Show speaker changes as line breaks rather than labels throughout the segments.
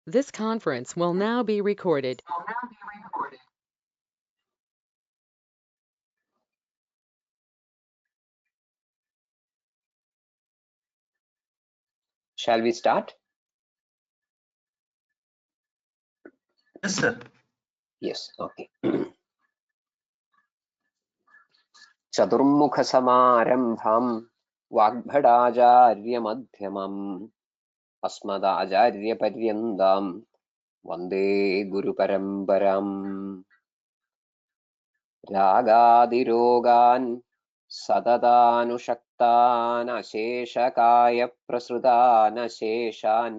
This conference will now be recorded.
Shall we start?
Yes, sir.
Yes, okay. चतुर्मुखसमारम्भम् वाग्भटाचार्यमध्यमम् अस्मदाचार्यपर्यन्ताम् वन्दे गुरुपरम्पराम् रागादिरोगान् सततानुषक्तान् अशेषकायप्रसृतान् अशेषान्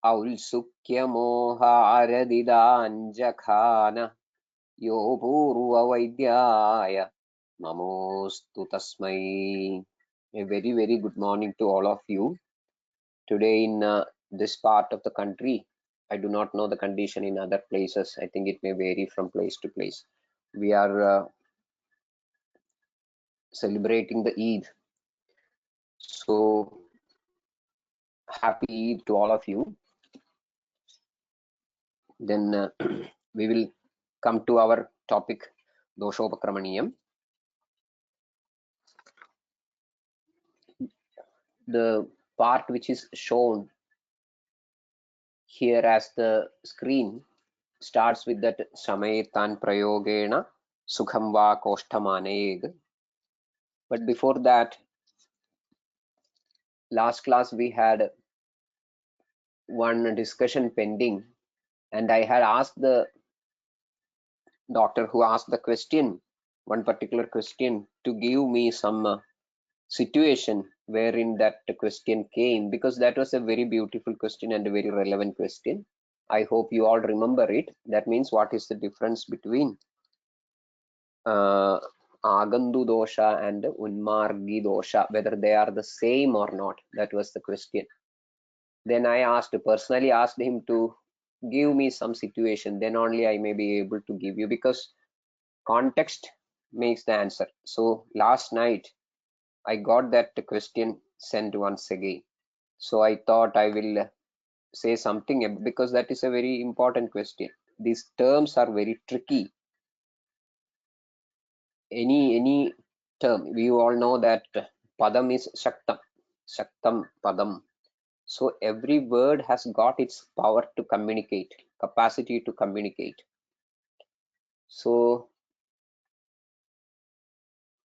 औत्सुक्यमोहारदिदान् जखान यो पूर्ववैद्याय Namostu tasmai. A very, very good morning to all of you. Today in this part of the country, I do not know the condition in other places. I think it may vary from place to place. We are celebrating the Eid. So, happy Eid to all of you. Then we will come to our topic, Doshopkramaniya. The part which is shown here as the screen starts with that Sametan Prayogena Sukham Va Koshtamaneg. But before that, last class we had one discussion pending, and I had asked the doctor who asked the question, one particular question, to give me some situation wherein that question came, because that was a very beautiful question and a very relevant question. I hope you all remember it. That means, what is the difference between Agandu dosha and Unmargi dosha, whether they are the same or not? That was the question. Then I personally asked him to give me some situation, then only I may be able to give you, because context makes the answer. So last night I got that question sent once again. So I thought I will say something, because that is a very important question. These terms are very tricky. Any term, we all know that padam is shaktam padam. So every word has got its power to communicate, capacity to communicate. So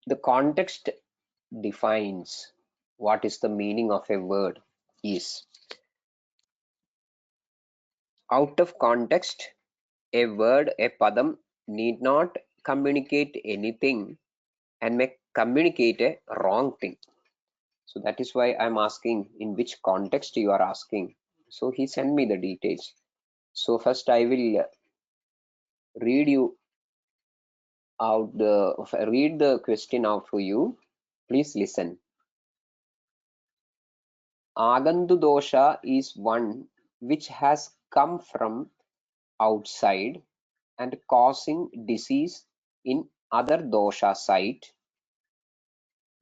the context defines what is the meaning of a word. Is out of context, a word, a padam, need not communicate anything and may communicate a wrong thing. So that is why I'm asking in which context you are asking. So he sent me the details. So first I will read the question out for you. Please listen. Agandu dosha is one which has come from outside and causing disease in other dosha site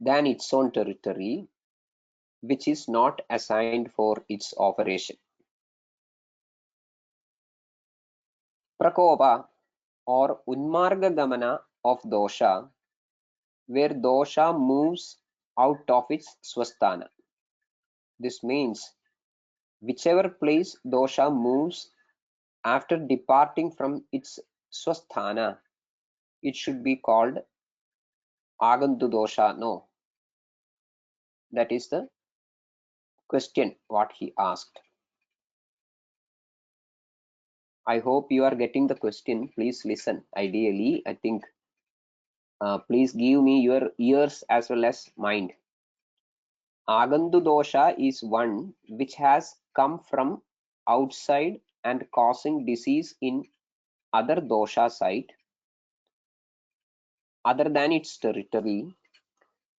than its own territory, which is not assigned for its operation. Prakopa or Unmarga Gamana of dosha, where dosha moves out of its swasthana. This means whichever place dosha moves after departing from its swasthana, it should be called Agandu dosha. No, that is the question what he asked. I hope you are getting the question. Please listen. Ideally, I think please give me your ears as well as mind. Agandu dosha is one which has come from outside and causing disease in other dosha site other than its territory,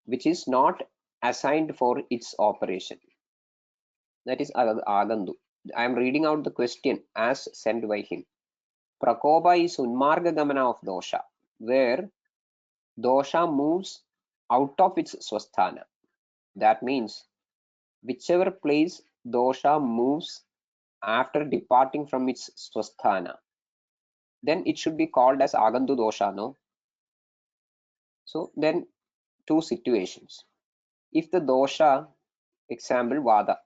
which is not assigned for its operation. That is Agandu. I am reading out the question as sent by him. Prakopa is Unmarga Gamana of dosha, where dosha moves out of its swasthana. That means whichever place dosha moves after departing from its swasthana, then it should be called as agantu dosha, no? So then two situations. If the dosha, example vada,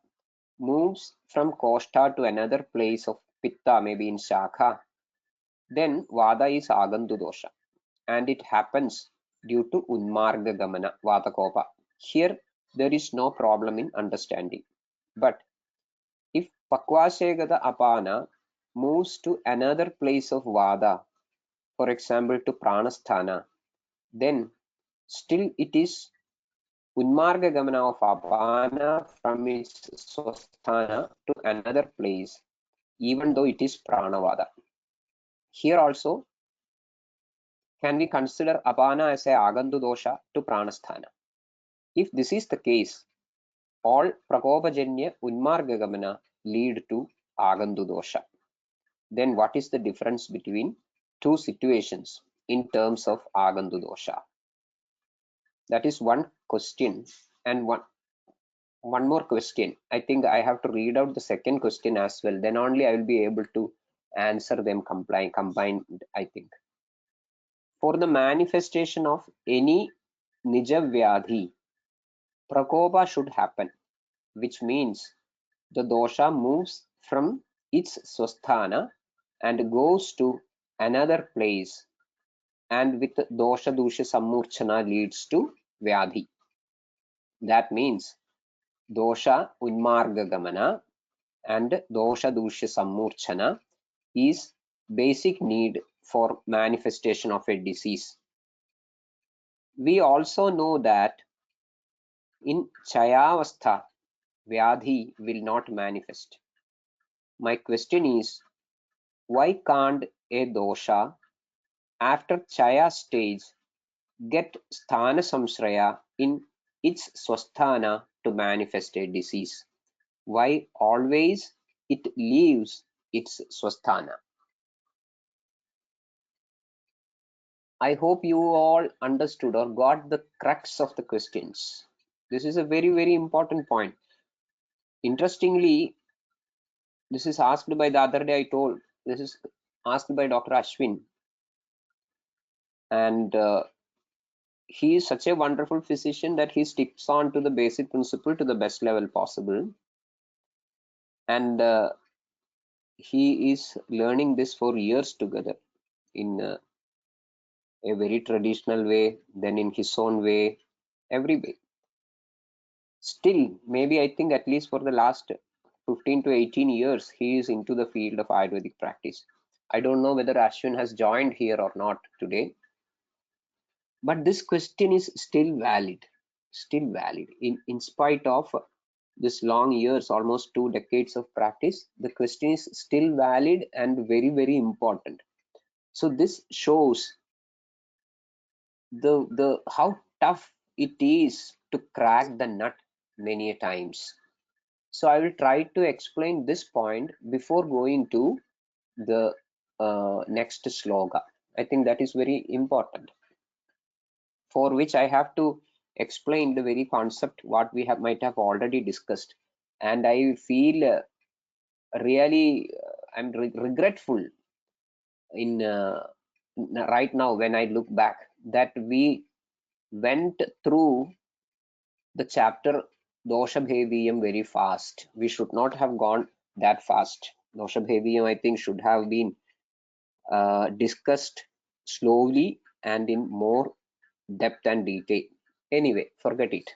moves from koshta to another place of pitta, maybe in shakha, then vada is agantu dosha, and it happens due to unmarga gamana, vata kopa. Here there is no problem in understanding. But if pakvashegata apana moves to another place of vada, for example to pranasthana, then still it is unmarga gamana of apana from its swasthana to another place, even though it is pranavada. Here also, can we consider apana as a agantu dosha to pranasthana? If this is the case, all prakopajanya unmarga gamana lead to agantu dosha. Then what is the difference between two situations in terms of agantu dosha? That is one question. And one more question. I think I have to read out the second question as well. Then only I will be able to answer them combined, I think. For the manifestation of any nija vyadhi, prakopa should happen, which means the dosha moves from its swasthana and goes to another place, and with dosha dusha sammurchana leads to vyadhi. That means dosha unmarga gamana and dosha dusha sammurchana is basic need for manifestation of a disease. We also know that in chayavastha, vyadhi will not manifest. My question is, why can't a dosha after chaya stage get sthana samshraya in its swasthana to manifest a disease? Why always it leaves its swasthana? I hope you all understood or got the crux of the questions. This is a very, very important point. Interestingly, this is asked by the other day I told, this is asked by Dr. Ashwin. And he is such a wonderful physician that he sticks on to the basic principle to the best level possible. And he is learning this for years together in a very traditional way, then in his own way, every way. Still, maybe I think at least for the last 15 to 18 years, he is into the field of Ayurvedic practice. I don't know whether Ashwin has joined here or not today, but this question is still valid, in spite of this long years, almost 2 decades of practice. The question is still valid and very, very important. So this shows the how tough it is to crack the nut many a times. So I will try to explain this point before going to the next sloga. I think that is very important, for which I have to explain the very concept what we might have already discussed. And I feel really I'm regretful in right now when I look back that we went through the chapter Doshopkramaniya very fast. We should not have gone that fast. Doshopkramaniya, I think, should have been discussed slowly and in more depth and detail. Anyway, forget it.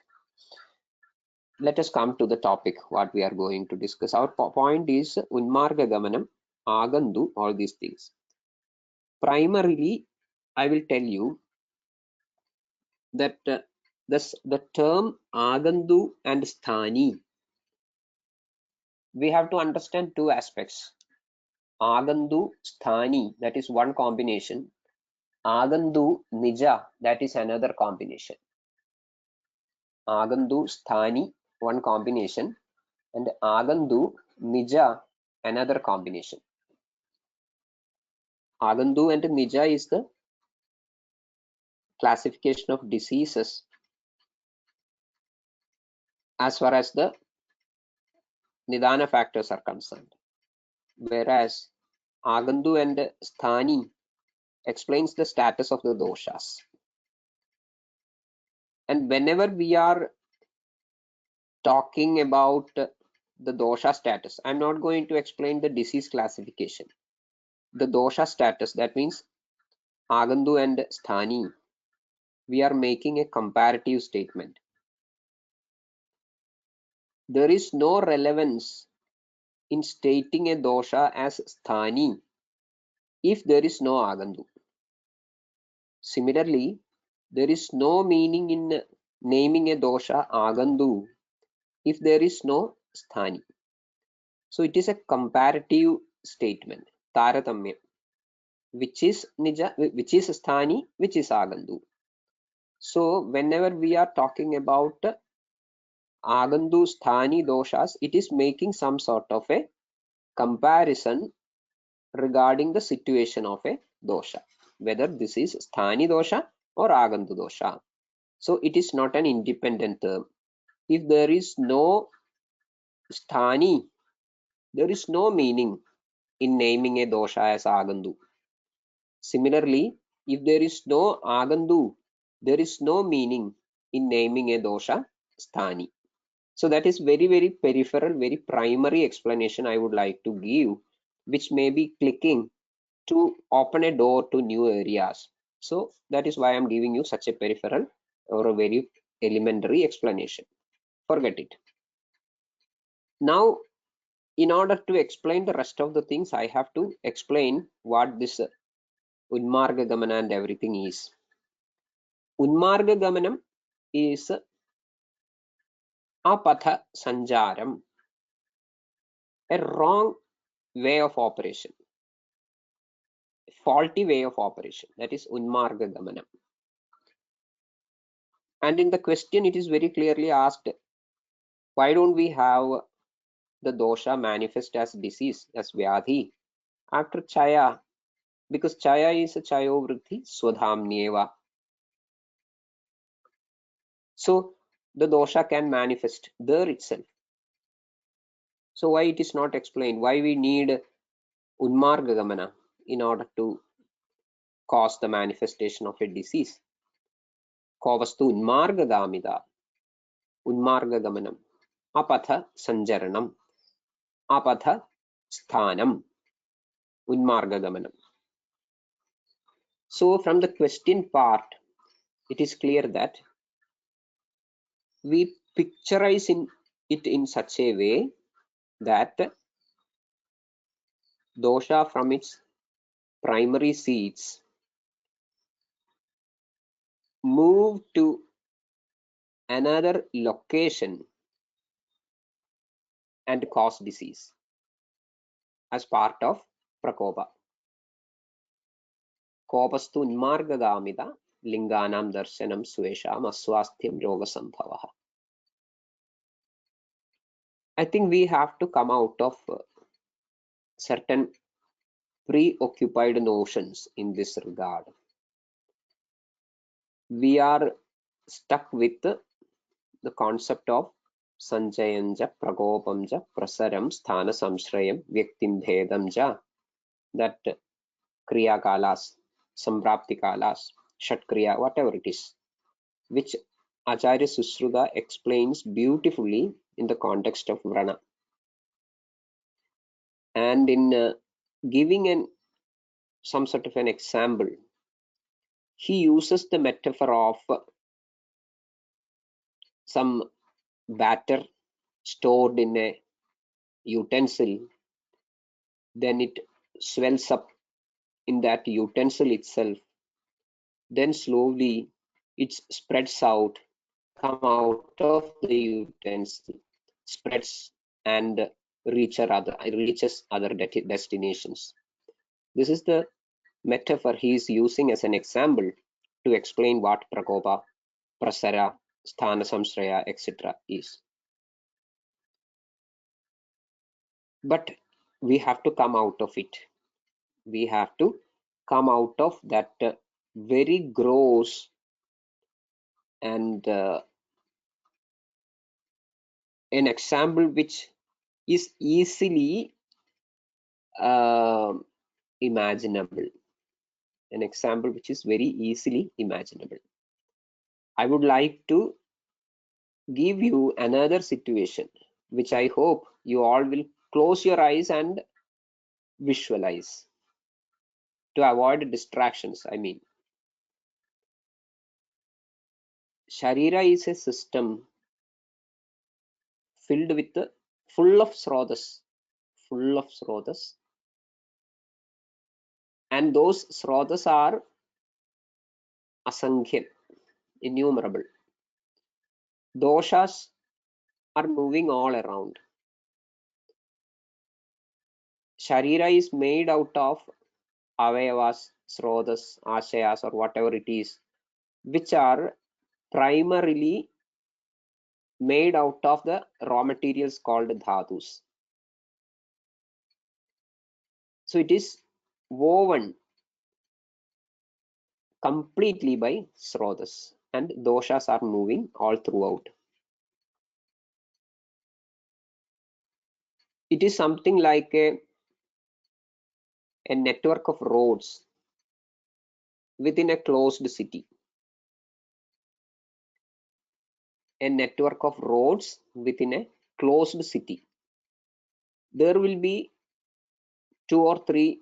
Let us come to the topic what we are going to discuss. Our point is Unmarga Gamanam, Agandu, all these things. Primarily, I will tell you that the term Agandu and Sthani, we have to understand two aspects. Agandu, Sthani, that is one combination. Agandu, Nija, that is another combination. Agandu, Sthani, one combination, and Agandu, Nija, another combination. Agandu and Nija is the classification of diseases as far as the Nidana factors are concerned. whereas Agandu and Sthani explains the status of the doshas. And whenever we are talking about the dosha status, I'm not going to explain the disease classification. The dosha status, that means Agandu and Sthani, we are making a comparative statement. There is no relevance in stating a dosha as Sthani if there is no Agandu. Similarly, there is no meaning in naming a dosha Agandu if there is no Sthani. So it is a comparative statement, Taratamya, which is Nija, which is Sthani, which is Agandu. So whenever we are talking about Agandu Sthani doshas, it is making some sort of a comparison regarding the situation of a dosha, whether this is Sthani dosha or Agandu dosha. So it is not an independent term. If there is no Sthani, there is no meaning in naming a dosha as Agandu. Similarly, if there is no Agandu, there is no meaning in naming a dosha Sthani. So that is very, very peripheral, very primary explanation I would like to give, which may be clicking to open a door to new areas. So that is why I'm giving you such a peripheral or a very elementary explanation. Forget it. Now, in order to explain the rest of the things, I have to explain what this Unmarga Gamana and everything is. Unmarga Gamanam is apatha sanjaram, a wrong way of operation, a faulty way of operation. That is Unmarga Gamanam. And in the question, it is very clearly asked, why don't we have the dosha manifest as disease, as vyadhi, after chaya? Because chaya is a chayo vriddhi swadhamnyeva. So the dosha can manifest there itself. So why it is not explained? Why we need Unmarga Gamana in order to cause the manifestation of a disease? Kovastu Unmarga Gamida, Unmarga Gamanam, Apatha Sanjaranam, Apatha Sthanam, Unmarga Gamanam. So from the question part, it is clear that we picturize it in such a way that dosha from its primary seats move to another location and cause disease as part of prakopa. Kopastu unmargagamida linganam darshanam swesham aswasthyam yogasambhavaha. I think we have to come out of certain preoccupied notions in this regard. We are stuck with the concept of sanjayanja, prakopamja, prasaram, sthana samshrayam, vyaktim bhedamja, that kriya kalas, samprapti kalas, shat kriya, whatever it is, which Acharya Sushruta explains beautifully in the context of Vrana. And in giving some sort of an example, he uses the metaphor of some batter stored in a utensil, then it swells up in that utensil itself, then slowly it spreads out, come out of the utensil, spreads and reaches other destinations. This is the metaphor he is using as an example to explain what prakopa, prasara, sthana samshraya, etc. is. But we have to come out of it. We have to come out of that very gross and an example which is easily imaginable. An example which is very easily imaginable. I would like to give you another situation which I hope you all will close your eyes and visualize to avoid distractions. I mean, Sharira is a system filled with full of srotas, full of srotas, and those srotas are asankhyan, innumerable. Doshas are moving all around. Sharira is made out of avayavas, srotas, ashayas, or whatever it is, which are primarily made out of the raw materials called dhatus. So it is woven completely by srotas, and doshas are moving all throughout. It is something like a network of roads within a closed city. A network of roads within a closed city. There will be 2 or 3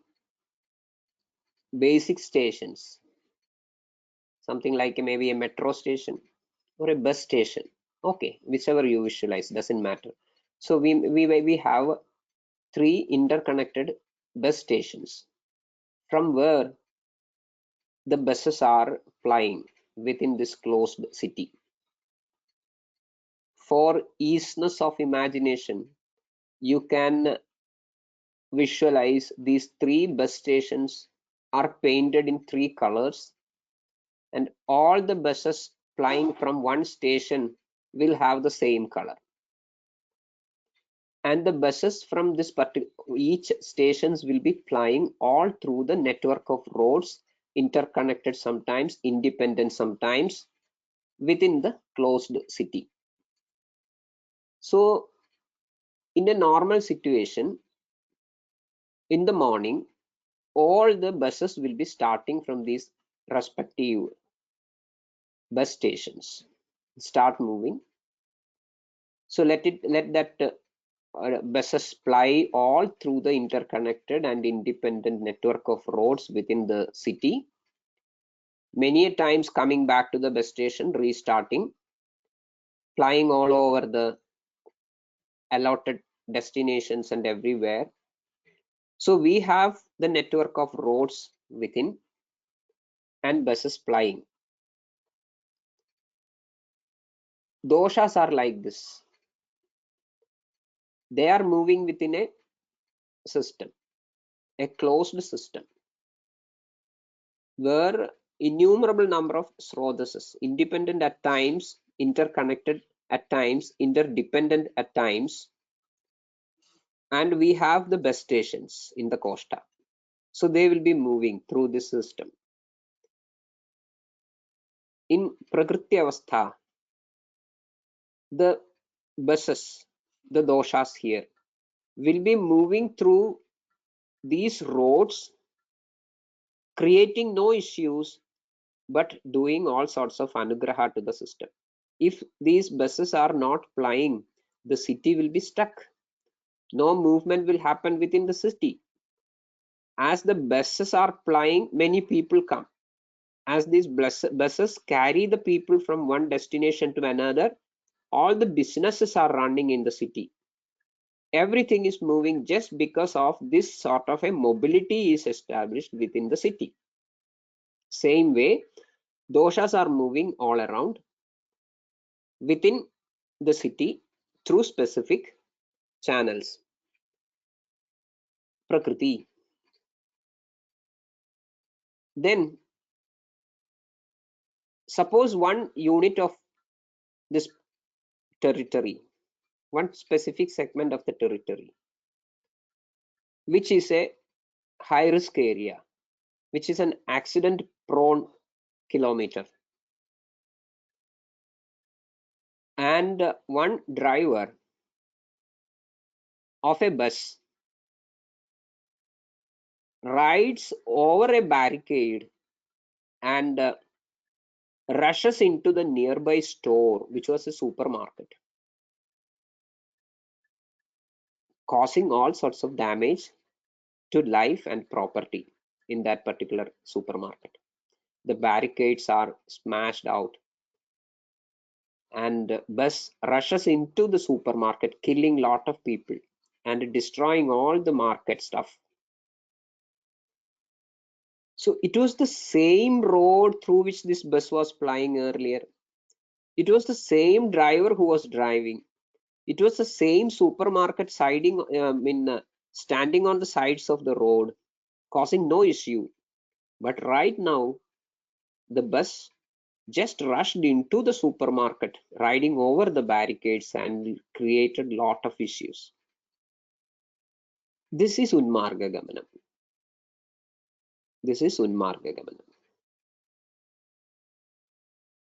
basic stations, something like maybe a metro station or a bus station. Okay, whichever you visualize, doesn't matter. So we have 3 interconnected bus stations from where the buses are plying within this closed city. For easiness of imagination, you can visualize these 3 bus stations are painted in 3 colors, and all the buses plying from one station will have the same color. And the buses from this particular each stations will be plying all through the network of roads, interconnected sometimes, independent sometimes, within the closed city. So in a normal situation, in the morning, all the buses will be starting from these respective bus stations, start moving. So let that buses ply all through the interconnected and independent network of roads within the city, many a times coming back to the bus station, restarting, flying all over the allotted destinations and everywhere. So we have the network of roads within and buses plying. Doshas are like this. They are moving within a system, a closed system, where innumerable number of srotas, independent at times, interconnected at times, interdependent at times, and we have the bus stations in the costa. So they will be moving through this system. In Prakriti Avastha, the buses, the doshas here, will be moving through these roads, creating no issues, but doing all sorts of anugraha to the system. If these buses are not plying, the city will be stuck. No movement will happen within the city. As the buses are plying, many people come. As these buses carry the people from one destination to another, all the businesses are running in the city. Everything is moving just because of this sort of a mobility is established within the city. Same way, doshas are moving all around within the city through specific channels. Prakriti. Then suppose one unit of this territory, one specific segment of the territory, which is a high risk area, which is an accident prone kilometer, and one driver of a bus rides over a barricade and rushes into the nearby store, which was a supermarket, causing all sorts of damage to life and property in that particular supermarket. The barricades are smashed out, and bus rushes into the supermarket, killing lot of people and destroying all the market stuff. So it was the same road through which this bus was flying earlier. It was the same driver who was driving. It was the same supermarket standing on the sides of the road, causing no issue. But right now, the bus just rushed into the supermarket, riding over the barricades and created lot of issues. This is Unmarga Gamanam. This is Unmarga Gamanam.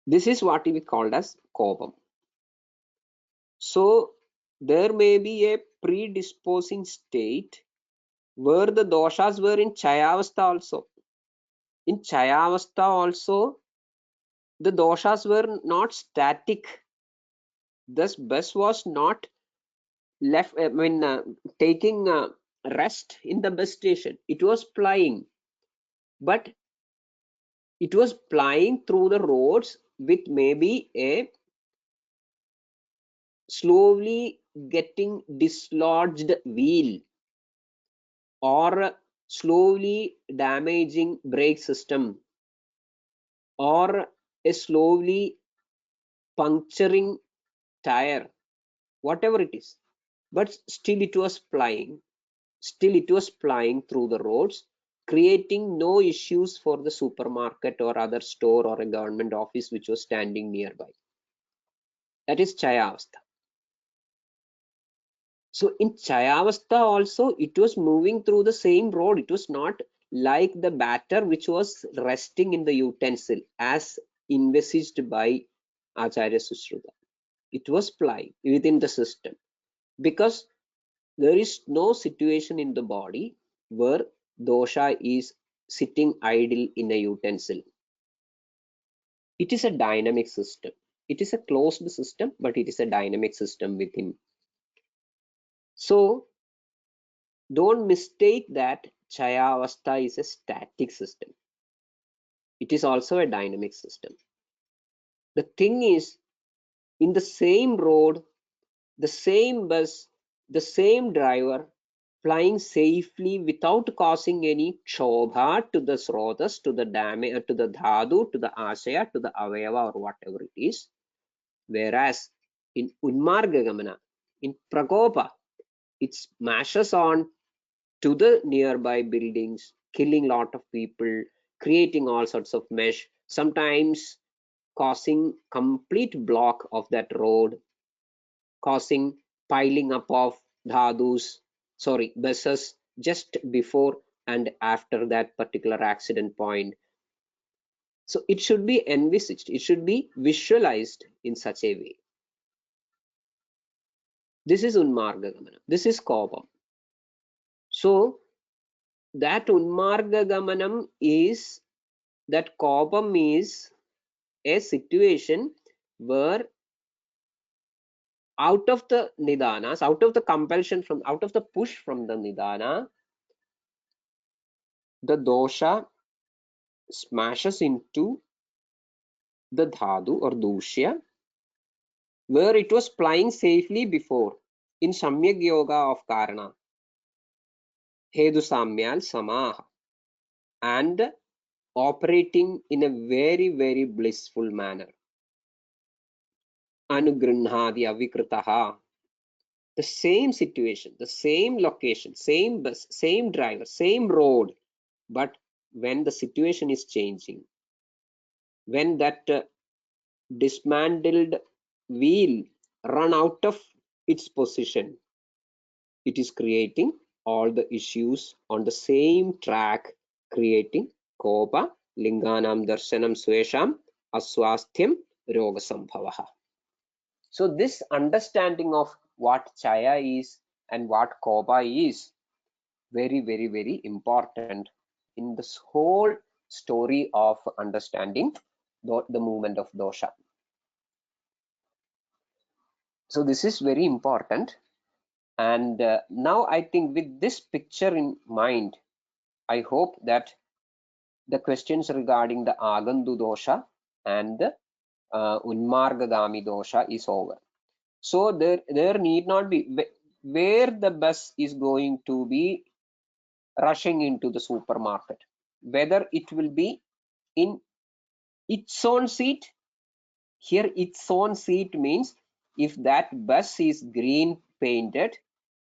This is what we called as Kopam. So there may be a predisposing state where the doshas were in Chayavastha also. In Chayavastha also, the doshas were not static. Thus, bus was not left, taking rest in the bus station. It was plying, but it was plying through the roads with maybe a slowly getting dislodged wheel or slowly damaging brake system or a slowly puncturing tire, whatever it is. But still it was plying. Still it was plying through the roads, creating no issues for the supermarket or other store or a government office which was standing nearby. That is Chayavastha. So in Chayavastha also, it was moving through the same road. It was not like the batter which was resting in the utensil as envisaged by Acharya Sushruta. It was plying within the system, because there is no situation in the body where dosha is sitting idle in a utensil. It is a dynamic system. It is a closed system, but it is a dynamic system within. So don't mistake that Chayavastha is a static system. It is also a dynamic system. The thing is, in the same road, the same bus, the same driver, flying safely without causing any kshoba to the srotas, to the damage, to the dhadu, to the asaya, to the avayava, or whatever it is. Whereas in Unmarga Gamana, in Prakopa, it smashes on to the nearby buildings, killing lot of people, creating all sorts of mesh, sometimes causing complete block of that road, causing piling up of buses just before and after that particular accident point. So it should be envisaged, it should be visualized in such a way. This is Unmarga Gamana, this is Kopam. So that Unmarga Gamanam is, that Kopam is a situation where out of the nidanas, out of the compulsion from, out of the push from the nidana, the dosha smashes into the dhadu or dushya where it was plying safely before in samyak yoga of karana, hedu samyal samaha, and operating in a very, very blissful manner. Anugrinhadi avikritaha. The same situation, the same location, same bus, same driver, same road, but when the situation is changing, when that dismantled wheel run out of its position, it is creating all the issues on the same track, creating kopa, linganam darshanam swesham, aswasthyam, rogasambhavaha. So this understanding of what chaya is and what kopa is, very, very, very important in this whole story of understanding the movement of dosha. So this is very important. And now I think with this picture in mind, I hope that the questions regarding the Agandu dosha and the Unmargagami dosha is over. So there need not be, where the bus is going to be rushing into the supermarket, whether it will be in its own seat. Here its own seat means if that bus is green painted,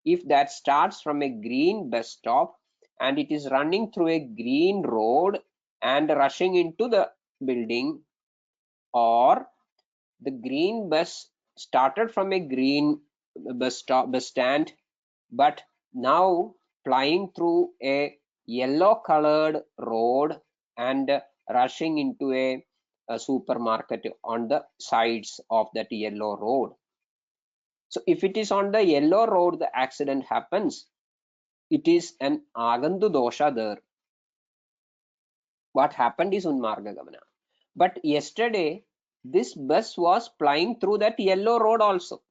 if that starts from a green bus stop and it is running through a green road and rushing into the building, or the green bus started from a green bus stand, but now flying through a yellow colored road and rushing into a supermarket on the sides of that yellow road. So if it is on the yellow road the accident happens, it is an Agandu dosha there. What happened is Unmarga Gamana. But yesterday this bus was flying through that yellow road also.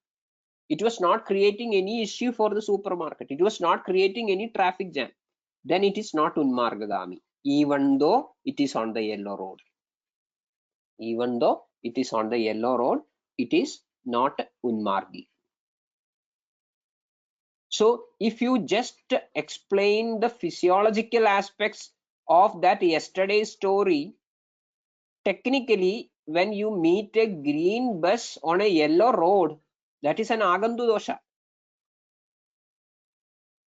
It was not creating any issue for the supermarket. It was not creating any traffic jam. Then it is not Unmargagami, even though it is on the yellow road. Even though it is on the yellow road, it is not Unmargi. So if you just explain the physiological aspects of that yesterday's story, technically, when you meet a green bus on a yellow road, that is an Agandu dosha.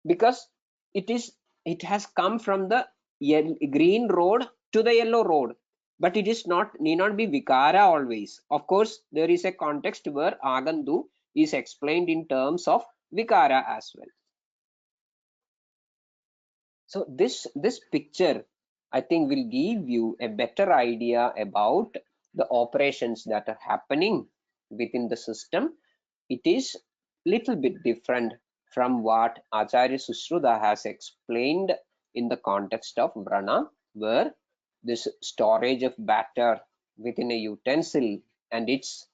Because it has come from the green road to the yellow road, but it is not, need not be vikara always. Of course, there is a context where Agandu is explained in terms of vikara as well. So this picture, I think, will give you a better idea about the operations that are happening within the system. It is little bit different from what Acharya Sushruta has explained in the context of Vrana, where this storage of batter within a utensil and it's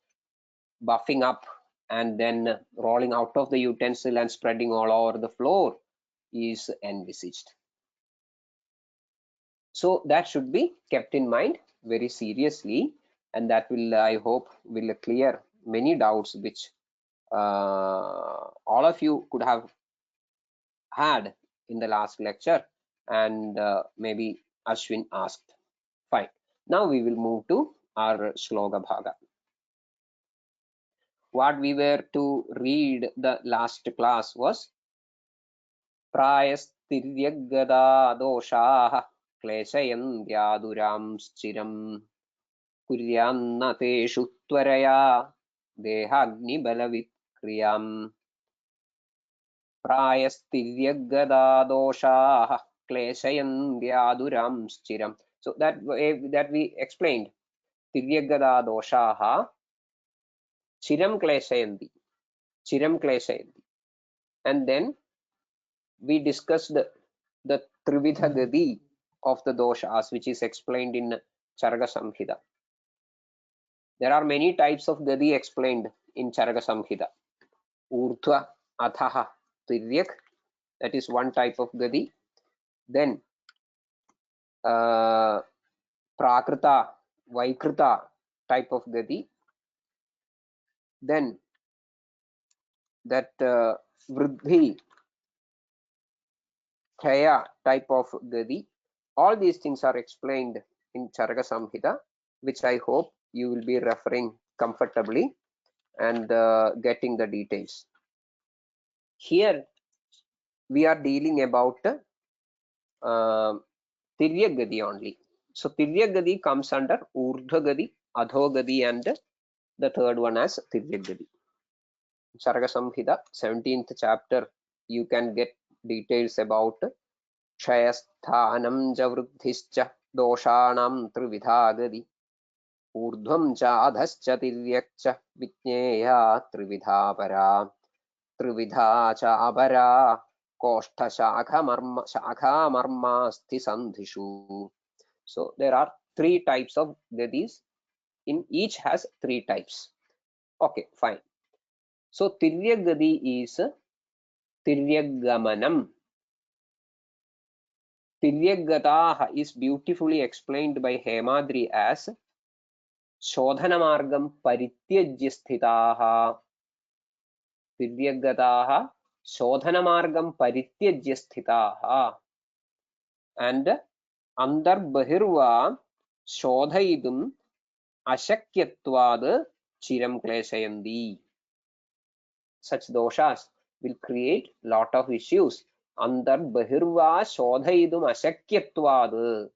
buffing up and then rolling out of the utensil and spreading all over the floor is envisaged. So that should be kept in mind very seriously, and that will, I hope, will clear many doubts which all of you could have had in the last lecture, and maybe Ashwin asked. Fine. Now we will move to our Shloka Bhaga. What we were to read the last class was Prayastiryagada doshaha kleshayandyaaduram stiram kuryanna teshu tvaraya dehagni balavit kriyam. Prayastiryagada doshaha kleshayandyaaduram stiram. So that we explained. Tiryagada doshaha chiram kleshayanti. Chiram kleshayanti. And then we discussed the Trividha Gadi of the doshas, which is explained in Charaka Samhita. There are many types of Gadi explained in Charaka Samhita. Urdhva, Athaha, Tiryak, that is one type of Gadi. Then Prakrita, Vaikrita type of Gadi. Then that Vruddhi, Khaya type of Gadi. All these things are explained in Charaka Samhita, which I hope you will be referring comfortably and getting the details. Here we are dealing about Tiryak Gadi only. So Tiryak Gadi comes under Urdhva Gadi, Adho Gadi, and the third one as Tiryak Gadi. Charaka Samhita, 17th chapter, you can get details about Kshayasthanam Javruddhischa Doshanam Trividha Gadi. Urdhvam cha adhascha tiryakcha Vitneya Trividha para. Trividha cha abara Koshtha Shakha Marma Asti Sandhishu. So there are three types of gadis. In each has three types. Okay, fine. So Tiryagadi is Tiryagamanam. Tiryagataha is beautifully explained by Hemadri as Shodhanamargam Parityajya Sthitaha. Tiryagataha Shodhanamargam Parityajya Sthitaha. And Andarbahirva Shodhaidum Ashakyatvad Chiram Kleshayandi. Such doshas will create lot of issues. Andarbahirva Shodhaidum Ashakyatvad.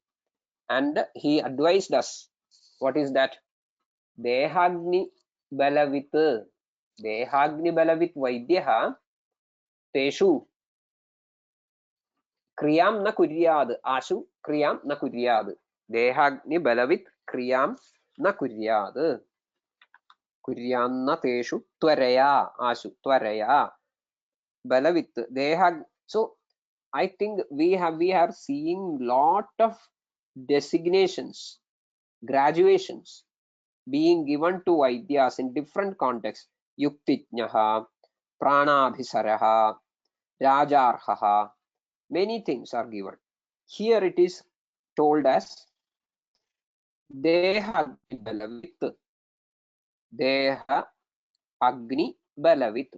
And he advised us. What is that? Dehagni balavit. Dehagni balavit Vaidya Teshu Kriyam na kuryad. Ashu Kriyam na kuryad. Dehagni balavit Kriyam na kuryad. Kuryanna teshu tvaraya. Ashu tvaraya. Balavit. Dehag. So I think we are seeing lot of designations, graduations being given to Vaidyas in different contexts. Yuktijnaha, Pranabhisaraha, Rajarhaha, many things are given. Here it is told as Deha Agni Balavit. Deha Agni Balavit.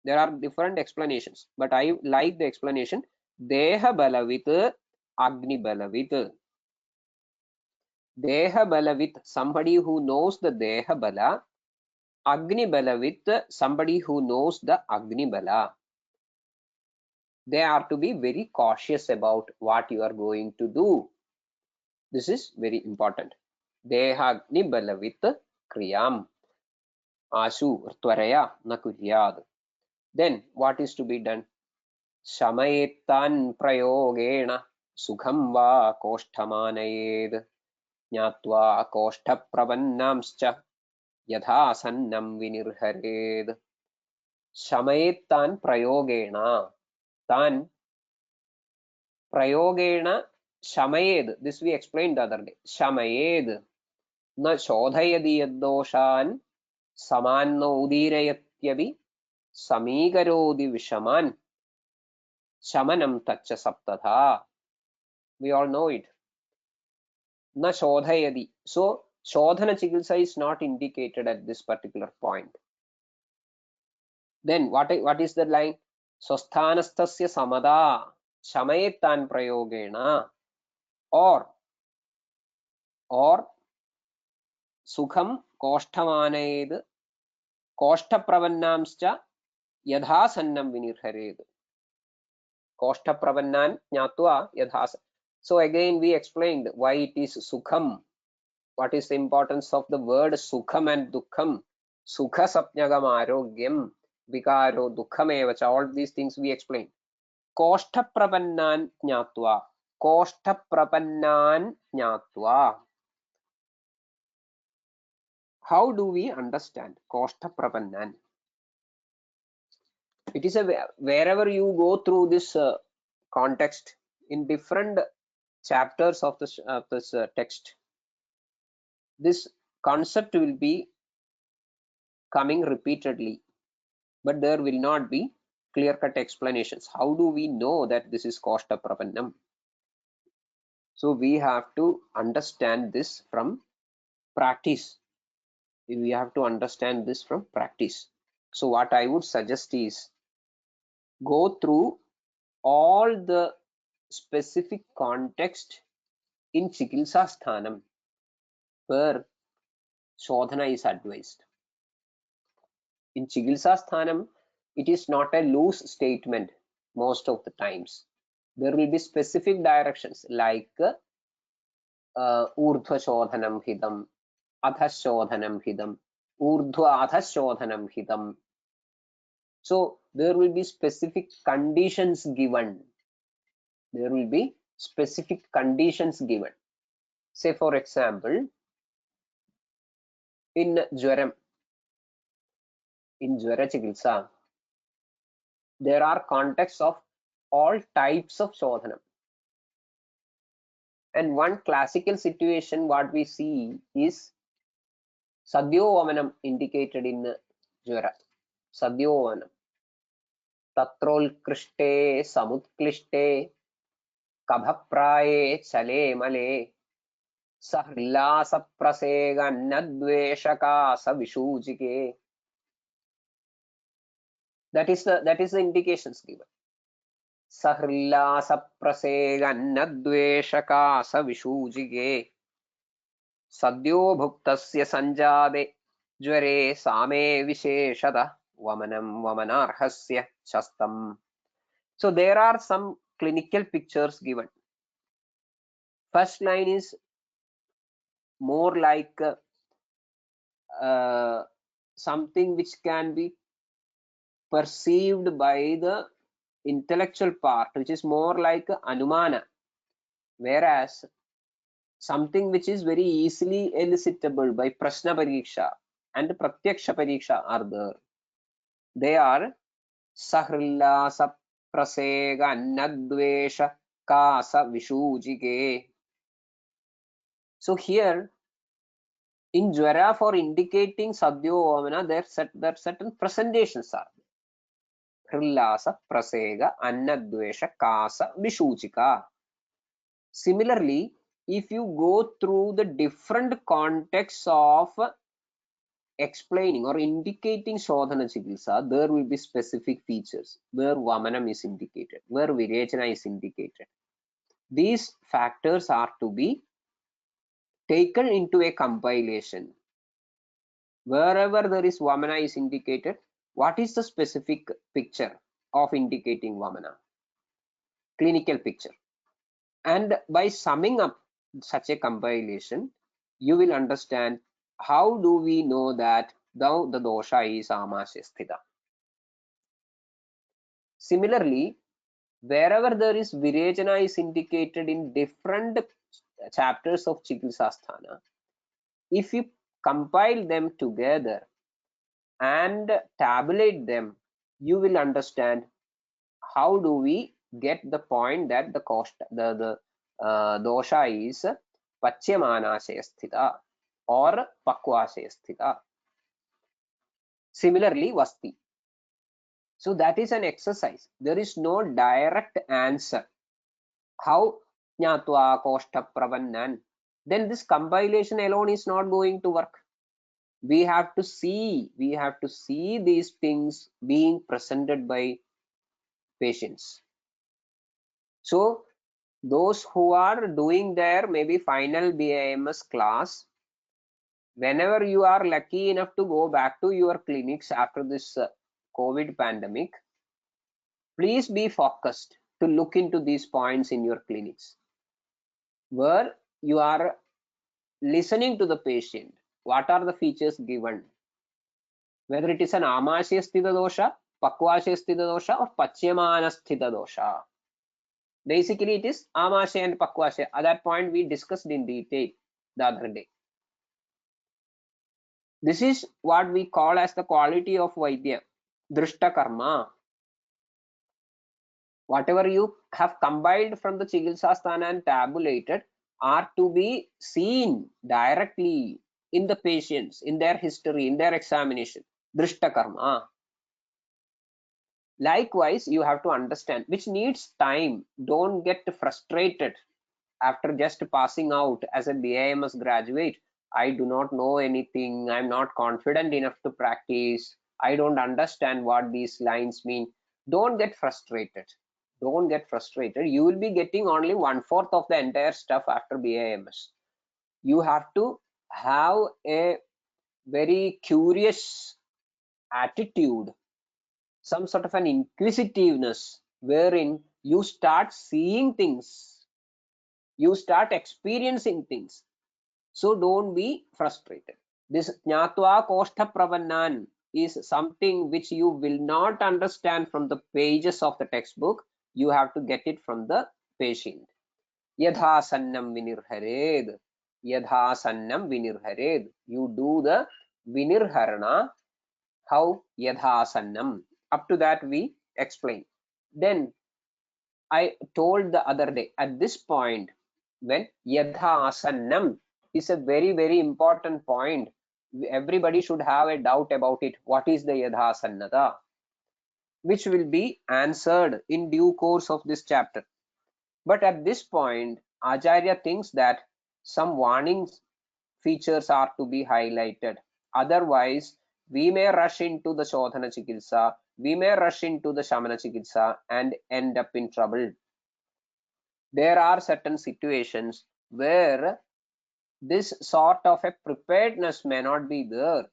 There are different explanations, but I like the explanation Deha Balavit, Agni Balavit. Deha Balavit, somebody who knows the Deha Bala. Agni Balavit, somebody who knows the Agni Bala. They are to be very cautious about what you are going to do. This is very important. Deha Agni Balavit Kriyam. Ashu Tvaraya na kuryad. Then what is to be done? Shamayetan prayogena sukham va koshtamanayed jnatva koshtha pravannamscha yatha sannam vinirhared. Shamayetan prayogena. Tan prayogena shamayed. This we explained the other day. Shamayed na shodhayadi yaddoshan samanno udirayatyavi Samigarodi Vishaman Shamanam Tacha Saptatha. We all know it. Na Shodhayadi. So Shodhana Chikitsa is not indicated at this particular point. Then what is the line? Swasthanastasya Samada Shamayetan Prayogena or Sukham Koshtamanayed Koshta Pravannamscha Yadha Sannam Vinirhared. Koshta Pravannan Jnatva Yadha. So again we explained why it is Sukham. What is the importance of the word Sukham and Dukkham? Sukha Sapnyagam Arogyam Vikaro Dukkham Evacha. All these things we explained. Koshta Pravannan Jnatva. Koshta Pravannan Jnatva. How do we understand Koshta Pravannan? It is wherever you go through this context in different chapters of this text, this concept will be coming repeatedly, but there will not be clear-cut explanations. How do we know that this is Koshta Pravannam? So we have to understand this from practice. We have to understand this from practice. So what I would suggest is go through all the specific context in Chikitsa Sthanam where Shodhana is advised. In Chikitsa Sthanam, it is not a loose statement most of the times. There will be specific directions like Urdhva Shodhanam Hidam, Adha Shodhanam Hidam, Urdhva Adha Shodhanam Hidam. So there will be specific conditions given. There will be specific conditions given. Say for example, in Jwaram, in Jwara Chikitsa, there are contexts of all types of shodhanam. And one classical situation what we see is sadhyovamanam indicated in jvara. Sadhyovamanam. Tatrolkrishte samutkishte kabhapraye chale male sahrillasa prasega nadveshaka savishujike. That is the indications given. Sahrillasa prasega nadveshaka savishujike. Sadhyo bhuktasya sanjade jvare same visheshada vamanam vamanarhasya shastam. So there are some clinical pictures given. First line is more like something which can be perceived by the intellectual part, which is more like anumana, whereas something which is very easily elicitable by prashna pariksha and pratyaksha pariksha are there. They are sahrillasa prasega nadvesha kasa vishujike. So here in jvara, for indicating sadhyovamana, there certain presentations are hrillasa prasega annadvesha kasa vishujika. Similarly, if you go through the different contexts of explaining or indicating shodhana chikitsa, there will be specific features where vamanam is indicated, where virechana is indicated. These factors are to be taken into a compilation. Wherever there is vamana is indicated, what is the specific picture of indicating vamana? Clinical picture. And by summing up such a compilation, you will understand how do we know that the dosha is amasya sthita. Similarly, wherever there is virechana is indicated in different chapters of chikitsasthana, if you compile them together and tabulate them, you will understand how do we get the point that the dosha is pachyamanashaya sthita or pakvashaya sthita. Similarly, vasti. So that is an exercise. There is no direct answer. How jnatva koshta pravannan? Then this compilation alone is not going to work. We have to see these things being presented by patients. So those who are doing their maybe final BAMS class, whenever you are lucky enough to go back to your clinics after this COVID pandemic, please be focused to look into these points in your clinics, where you are listening to the patient. What are the features given? Whether it is an amashya sthita dosha, pakvashya sthita dosha, or pachyamana sthita dosha. Basically, it is amashya and pakvashya. At that point, we discussed in detail the other day. This is what we call as the quality of Vaidya, drishta karma. Whatever you have compiled from the Chikitsasthana and tabulated are to be seen directly in the patients, in their history, in their examination. Drishta karma. Likewise, you have to understand, which needs time. Don't get frustrated after just passing out as a BIMS graduate. I do not know anything. I'm not confident enough to practice. I don't understand what these lines mean. Don't get frustrated. Don't get frustrated. You will be getting only 1/4 of the entire stuff after BIMS. You have to have a very curious attitude, some sort of an inquisitiveness, wherein you start seeing things, you start experiencing things. So don't be frustrated. This jnatva koshta pravannan is something which you will not understand from the pages of the textbook. You have to get it from the patient. Yadha sannam vinirhared. Yadha sannam vinirhared. You do the vinirharana. How? Yadha sannam. Up to that we explain. Then I told the other day, at this point, when yadha asannam is a very, very important point. Everybody should have a doubt about it. What is the yadha asannata? Which will be answered in due course of this chapter. But at this point, Acharya thinks that some warning features are to be highlighted. Otherwise, we may rush into the Shodhana Chikitsa, we may rush into the Shamana Chikitsa and end up in trouble. There are certain situations where this sort of a preparedness may not be there.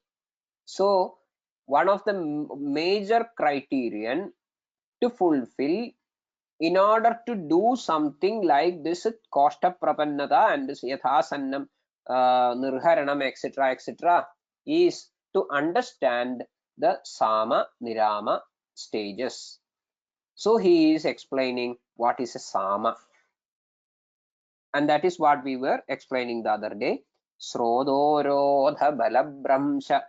So, one of the major criterion to fulfill in order to do something like this Koshta Prapannata and this Yathasannam, Nirharanam, etc., is to understand the Sama Nirama stages. So he is explaining what is a Sama, and that is what we were explaining the other day. Srodorodha Balabhramsha,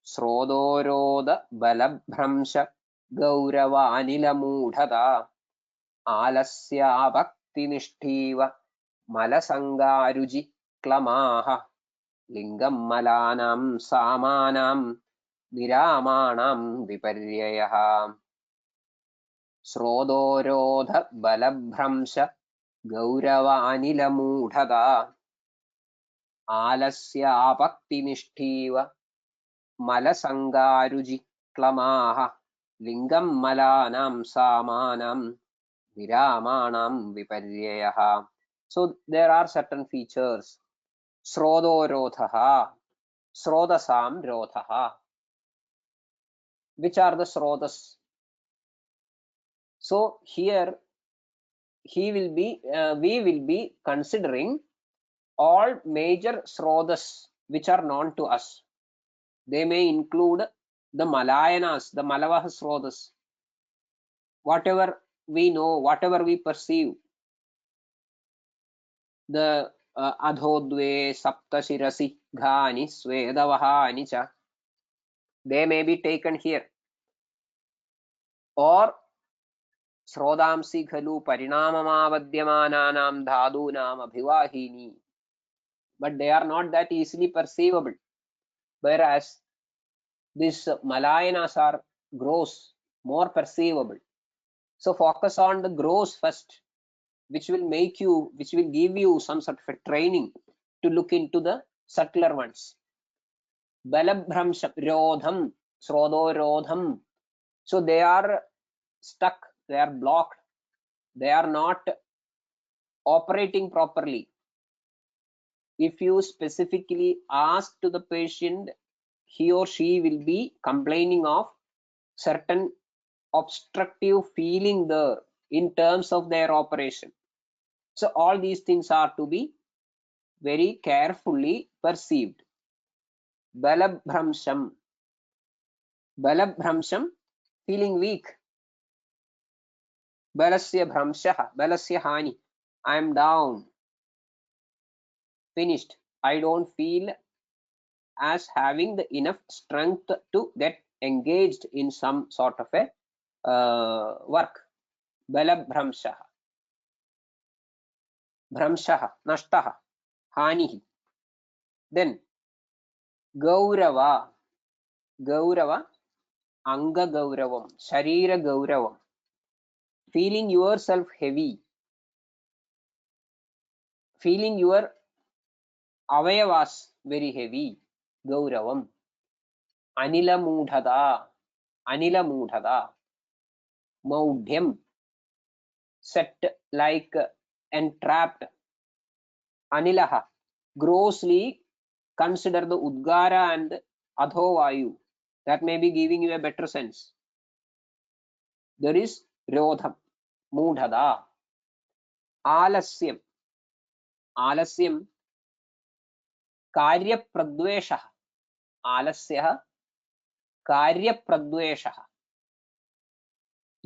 Srodorodha Balabhramsha, Gaurava Anila Mudhata, आलस्याभक्तिनिष्ठीव मलसङ्गारुजि क्लमाः लिङ्गं मलानां सामानां विरामाणां विपर्ययः स्रोदोरोध बलभ्रंश गौरवानिलमूढता आलस्याभक्तिनिष्ठीव मलसङ्गारुजि क्लमाः लिङ्गं मलानां सामानां viramanam viparyayaha. So there are certain features. Srodorothaha, Srodasam rothaha. Which are the Srodas? So here we will be considering all major Srodas which are known to us. They may include the Malayanas, the Malavaha Srodas. Whatever we know, whatever we perceive, the adhodve saptashirasi ghani swedavahani cha, they may be taken here. Or srodamsi khalu parinamamavadyamananam dhadunam abhivahini, but they are not that easily perceivable, whereas these Malayanas are gross, more perceivable. So focus on the gross first, which will give you some sort of a training to look into the subtler ones. Balabhramsha, Rodham, Srodorodham. So they are stuck, they are blocked, they are not operating properly. If you specifically ask to the patient, he or she will be complaining of certain obstructive feeling there in terms of their operation. So all these things are to be very carefully perceived. Balabhramsham, Balabhramsham, feeling weak. Balasya Bhamshaha, Balasya Hani, I am down, finished. I don't feel as having the enough strength to get engaged in some sort of a work. Balabhramshaha, Bhamshaha, Nashtaha, Hanihi. Then Gaurava, Gaurava, Anga Gauravam, Sharira Gauravam, feeling yourself heavy, feeling your avayavas very heavy, Gauravam. Anila Mudhada, Anila Mudhada, Maudhyam, set like entrapped. Anilaha, grossly consider the Udgara and Adhovayu. That may be giving you a better sense. There is Rodham, Mudhada, Alasyam, Alasyam, Karya Pradvesha, Alasya, Karya Pradvesha,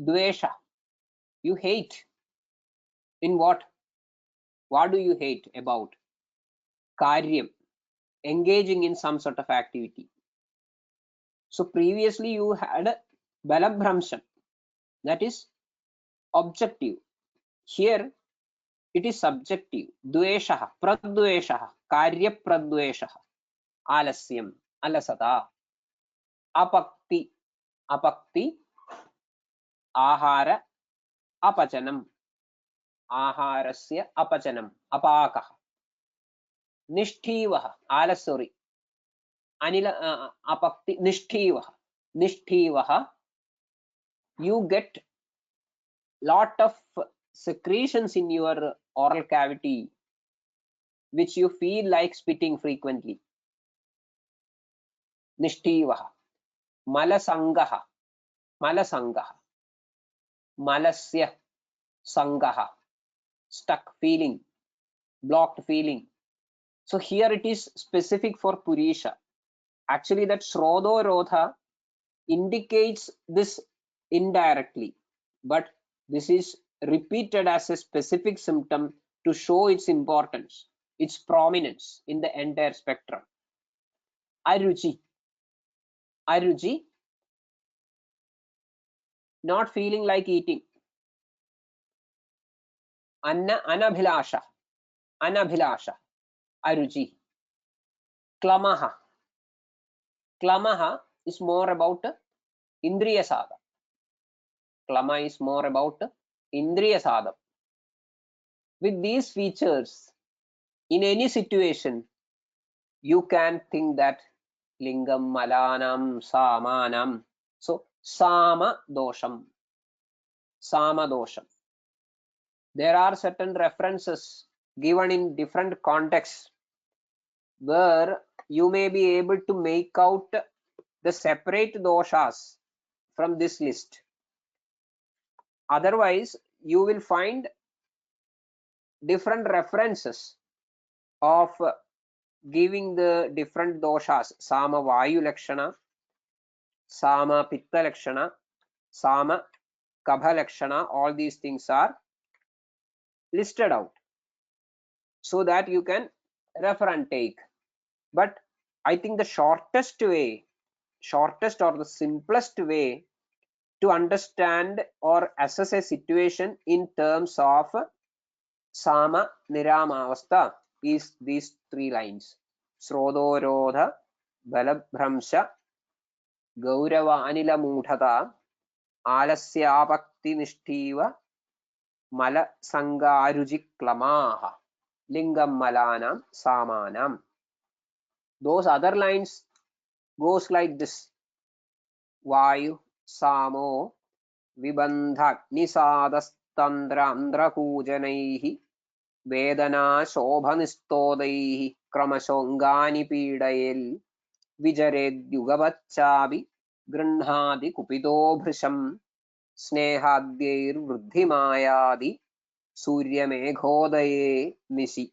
Dvesha, you hate. In what? What do you hate about? Karyam, engaging in some sort of activity. So previously you had Balabhramsham, that is objective. Here it is subjective. Dveshah, pradveshah, karya pradveshah, alasyam, alasata, apakti, apakti, ahara, apachanam, aharasya apachanam, apakah, nishthivah, alasori, anila, apakti, nishthivah, nishthivah, you get lot of secretions in your oral cavity which you feel like spitting frequently. Nishtivah, malasangah, malasangah, malasya, sangah, stuck feeling, blocked feeling. So here it is specific for Purisha. Actually, that Shrodorodha indicates this indirectly, but this is repeated as a specific symptom to show its importance, its prominence in the entire spectrum. Aruchi, aruchi, not feeling like eating. Anabhilasha, anabhilasha, aruchi. Klamaha, klamaha is more about indriya sadha. Klama is more about indriya sadha. With these features, in any situation, you can think that lingam malanam samanam. So sama dosham, sama dosham. There are certain references given in different contexts where you may be able to make out the separate doshas from this list. Otherwise, you will find different references of giving the different doshas. Sama vayu lakshana, sama pitta lakshana, sama kabha lakshana. All these things are listed out so that you can refer and take. But I think the shortest way, shortest or the simplest way to understand or assess a situation in terms of sama niramavastha is these three lines. Srodorodha, balabhramsha, gaurava anila mudhata, alasyapakti nishtiva, mala sangarujiklamaha, lingam malanam samanam. Those other lines goes like this. Vayu, samo, vibandhagnisadastandra andrakujanaihi, vedana shobhanistoदैः क्रमशोऽङ्गानि पीडयेल् विजरेद्युगपच्चापि गृह्णाति कुपितो भृशं स्नेहाद्यैर्वृद्धिमायादि सूर्यमेघोदये निशि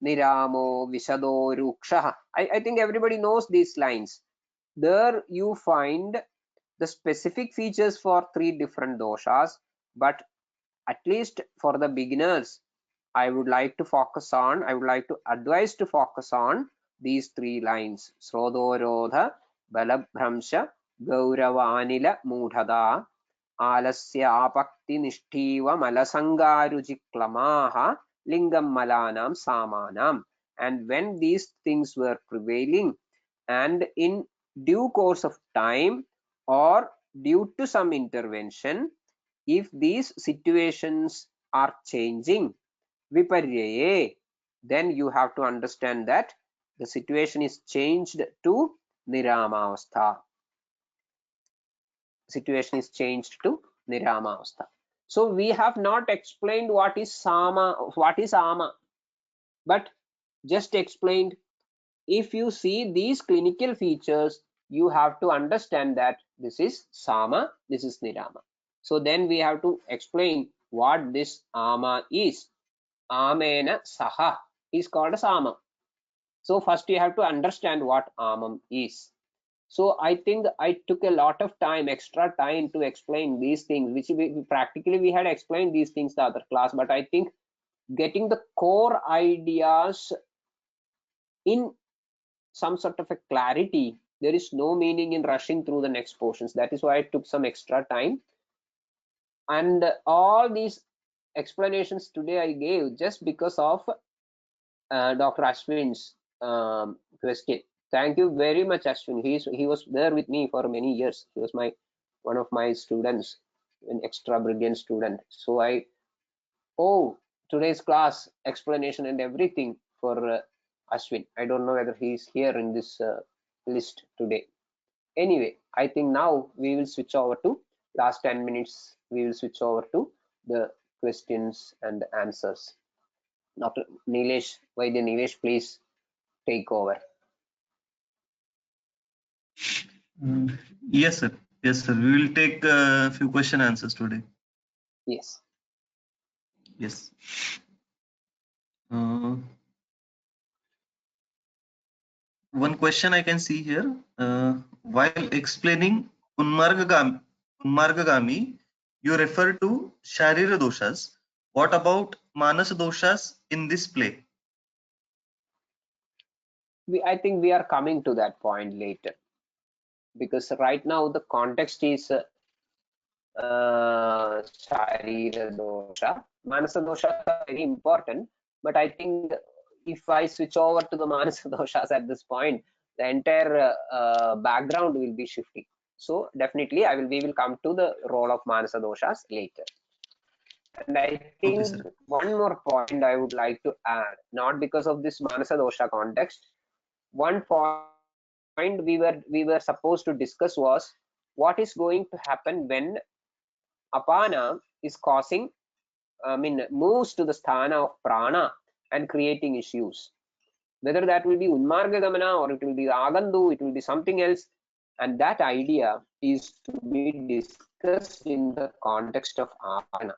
niramo vishado rukshaha. I think everybody knows these lines. There you find the specific features for three different doshas, but at least for the beginners, I would like to advise to focus on these three lines. Srodorodha, balabhramsha, gauravanila mudhada, alasya apakti nishtiva malasangarujiklamaha, lingam malanam samanam. And when these things were prevailing, and in due course of time or due to some intervention, if these situations are changing, viparyaye, then you have to understand that the situation is changed to niramavastha. Situation is changed to niramavastha. So we have not explained what is sama, what is ama, but just explained. If you see these clinical features, you have to understand that this is sama, this is nirama. So then we have to explain what this ama is. Amena saha is called sama. So first you have to understand what amam is. So I think I took a lot of time, extra time to explain these things, which practically we had explained these things the other class, but I think getting the core ideas in some sort of a clarity, there is no meaning in rushing through the next portions. That is why I took some extra time. And all these explanations today I gave just because of Dr. Ashwin's question. Thank you very much, Ashwin. He was there with me for many years. He was one of my students, an extra brilliant student. So I owe today's class explanation and everything for Ashwin. I don't know whether he's here in this list today. Anyway, I think now we will switch over to last 10 minutes. We will switch over to the questions and answers. Dr. Nilesh, Vaidya Nilesh, please take over.
Yes, sir. Yes, sir. We will take a few question answers today.
Yes.
Yes. Uh, One question I can see here, while explaining Unmargagami, you refer to Sharira doshas. What about Manas doshas in this play?
I think we are coming to that point later, because right now the context is Sharira dosha. Manasa dosha are very important, but I think if I switch over to the Manasa doshas at this point, the entire background will be shifting. So definitely we will come to the role of Manasa doshas later. And I
Okay,
think
sir.
one more point I would like to add, not because of this Manasa dosha context, one point we were supposed to discuss was what is going to happen when apana is causing, moves to the sthana of prana and creating issues. Whether that will be unmargagamana or it will be agandu, it will be something else. And that idea is to be discussed in the context of avarana.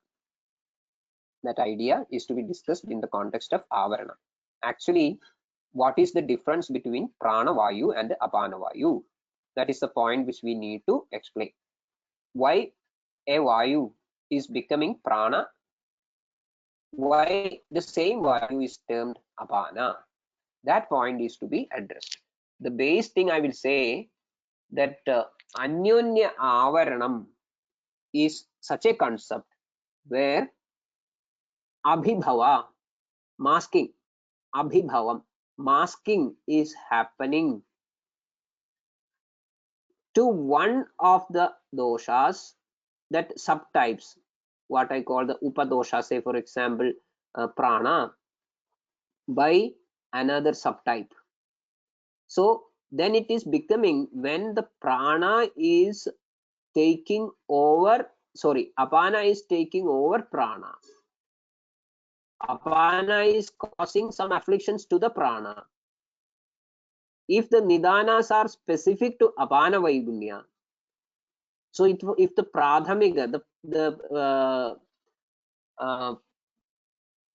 That idea is to be discussed in the context of avarana. Actually, what is the difference between prana vayu and apana vayu? That is the point which we need to explain. Why a vayu is becoming prana? Why the same vayu is termed apana? That point is to be addressed. The base thing I will say that anyonya avaranam is such a concept where abhibhava, masking, abhibhavam, masking is happening to one of the doshas, that subtypes, what I call the upadosha, say for example prana, by another subtype. So then it is becoming when the prana is taking over, sorry, apana is taking over prana. Apana is causing some afflictions to the prana. If the nidanas are specific to apana vaigunya, so if the pradhamika,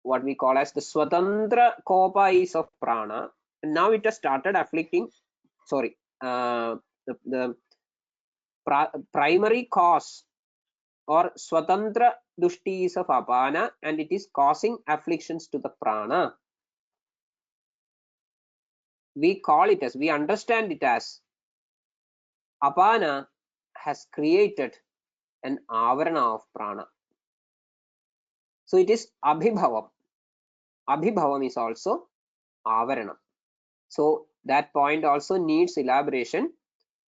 what we call as the swatantra kopa is of prana, and now it has started afflicting, sorry, the primary cause or swatantra dushti is of apana, and it is causing afflictions to the prana. We call it as, we understand it as apana has created an avarana of prana. So it is abhibhavam. Abhibhavam is also avarana. So that point also needs elaboration,